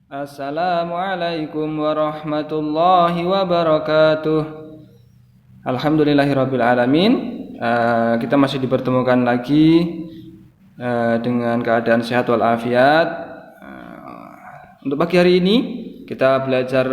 Assalamualaikum warahmatullahi wabarakatuh. Alhamdulillahirabbil alamin. Kita masih dipertemukan lagi dengan keadaan sehat walafiat. Untuk pagi hari ini kita belajar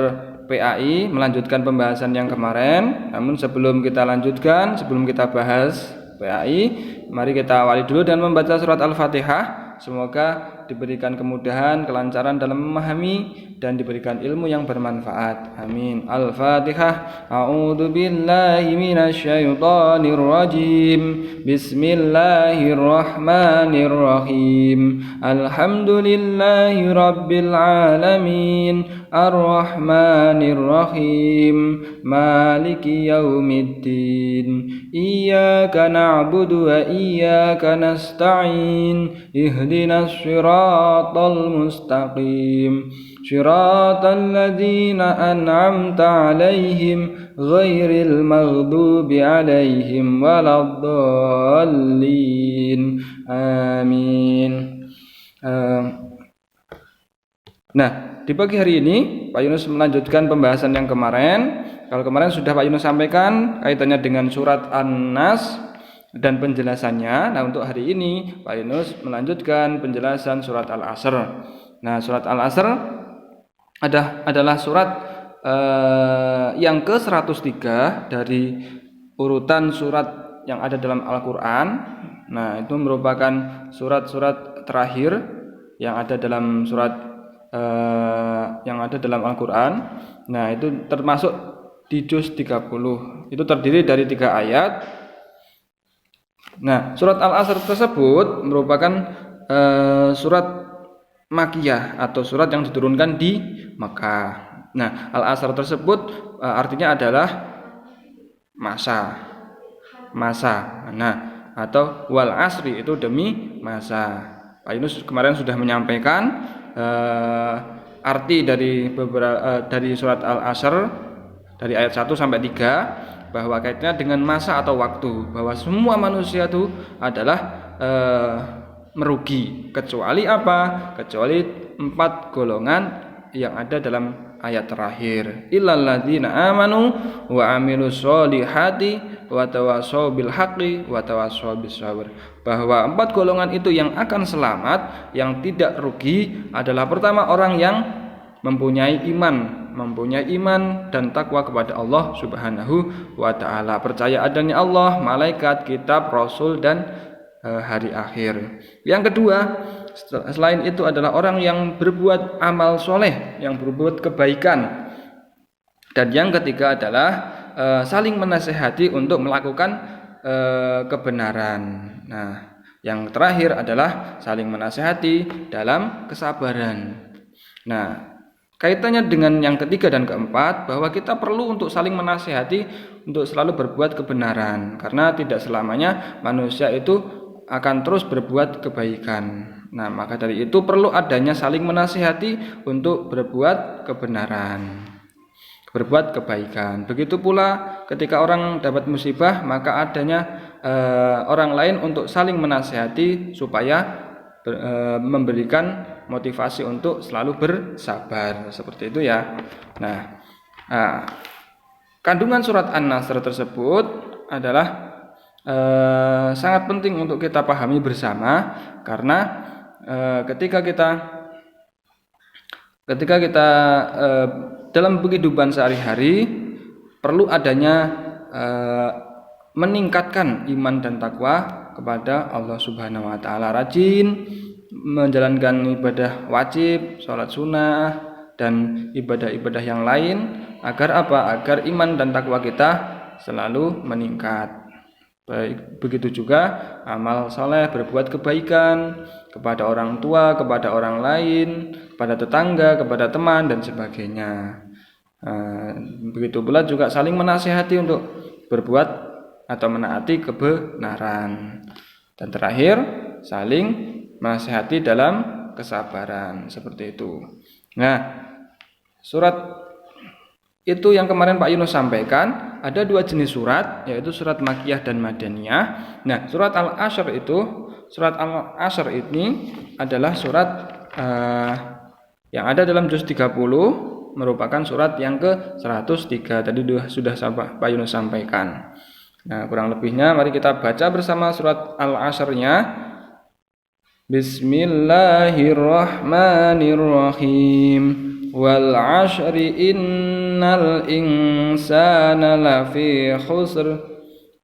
PAI, melanjutkan pembahasan yang kemarin. Namun sebelum kita lanjutkan, sebelum kita bahas PAI, mari kita awali dulu dengan membaca surat Al-Fatihah. Semoga diberikan kemudahan, kelancaran dalam memahami dan diberikan ilmu yang bermanfaat. Amin. Al-Fatihah. A'udzu billahi minasyaitonir rajim. Bismillahirrahmanirrahim. Alhamdulillahi rabbil alamin. Ar-Rahmanir-Rahim. Maliki yaumiddin. Iyyaka na'budu wa iyyaka nasta'in. Ihdinas siratal mustaqim. Siratal ladzina an'amta 'alaihim ghairil maghdubi 'alaihim waladdallin. Amin. Di pagi hari ini Pak Yunus melanjutkan pembahasan yang kemarin. Kalau kemarin sudah Pak Yunus sampaikan kaitannya dengan surat An-Nas dan penjelasannya. Nah, untuk hari ini Pak Yunus melanjutkan penjelasan surat Al-Asr. Nah, surat Al-Asr adalah surat yang ke-103 dari urutan surat yang ada dalam Al-Quran. Nah, itu merupakan surat-surat terakhir yang ada dalam Al-Quran. Nah, itu termasuk di juz 30. Itu terdiri dari 3 ayat. Nah, surat Al-Asr tersebut merupakan surat Makkiyah atau surat yang diturunkan di Makkah. Nah, Al-Asr tersebut artinya adalah masa. Nah, atau wal asri itu demi masa. Pak Yunus kemarin sudah menyampaikan arti dari dari surat Al-Asr dari ayat 1 sampai 3 bahwa kaitannya dengan masa atau waktu, bahwa semua manusia itu adalah merugi kecuali apa? Kecuali 4 golongan yang ada dalam ayat terakhir. Illal ladzina amanu wa amilus solihati wa tawassaw bil haqqi wa tawassaw bis sabr. Bahwa 4 golongan itu yang akan selamat, yang tidak rugi adalah pertama orang yang mempunyai iman dan takwa kepada Allah Subhanahu wa taala, percaya adanya Allah, malaikat, kitab, rasul dan hari akhir. Yang kedua, selain itu adalah orang yang berbuat amal soleh, yang berbuat kebaikan. Dan yang ketiga adalah saling menasihati untuk melakukan kebenaran. Nah, yang terakhir adalah saling menasihati dalam kesabaran. Nah, kaitannya dengan yang ketiga dan keempat, bahwa kita perlu untuk saling menasihati untuk selalu berbuat kebenaran, karena tidak selamanya manusia itu akan terus berbuat kebaikan. Nah, maka dari itu perlu adanya saling menasihati untuk berbuat kebenaran, berbuat kebaikan. Begitu pula ketika orang dapat musibah, maka adanya orang lain untuk saling menasihati supaya memberikan motivasi untuk selalu bersabar, seperti itu ya. Nah, kandungan surat An-Nasr tersebut adalah sangat penting untuk kita pahami bersama, karena ketika kita dalam kehidupan sehari-hari perlu adanya meningkatkan iman dan takwa kepada Allah Subhanahu wa taala, rajin menjalankan ibadah wajib, sholat sunnah dan ibadah-ibadah yang lain, agar apa? Agar iman dan takwa kita selalu meningkat. Baik, begitu juga amal saleh, berbuat kebaikan kepada orang tua, kepada orang lain, kepada tetangga, kepada teman dan sebagainya. Begitu pula juga saling menasihati untuk berbuat atau menaati kebenaran. Dan terakhir, saling menasihati dalam kesabaran, seperti itu. Nah, surat itu yang kemarin Pak Yunus sampaikan, ada 2 jenis surat, yaitu surat Makkiyah dan Madaniyah. Nah, surat Al-Asr ini adalah surat Yang ada dalam juz 30 merupakan surat yang ke-103. Tadi sudah Pak Yunus sampaikan. Nah, kurang lebihnya mari kita baca bersama surat Al-Asr-nya. Bismillahirrahmanirrahim. Wal 'ashri innal insana lafi khusr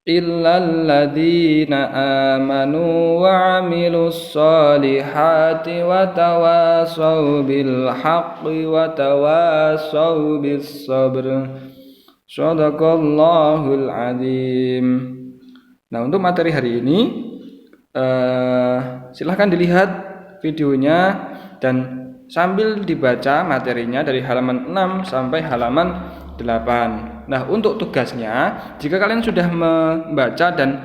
illal ladzina amanu wa 'amilus solihati wa tawasaw bil haqqi wa tawasaw bis sabr. Shadaqallahul azim. Nah, untuk materi hari ini silahkan dilihat videonya dan sambil dibaca materinya dari halaman 6 sampai halaman 8. Nah, untuk tugasnya, jika kalian sudah membaca dan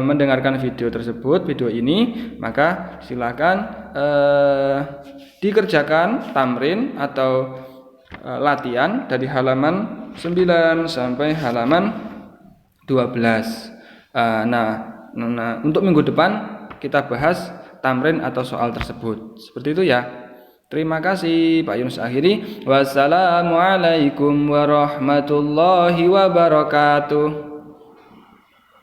mendengarkan video tersebut, video ini, maka silakan dikerjakan tamrin atau latihan dari halaman 9 sampai halaman 12. Nah, untuk minggu depan kita bahas tamrin atau soal tersebut. Seperti itu ya. Terima kasih, Pak Yunus akhiri. Wassalamualaikum warahmatullahi wabarakatuh.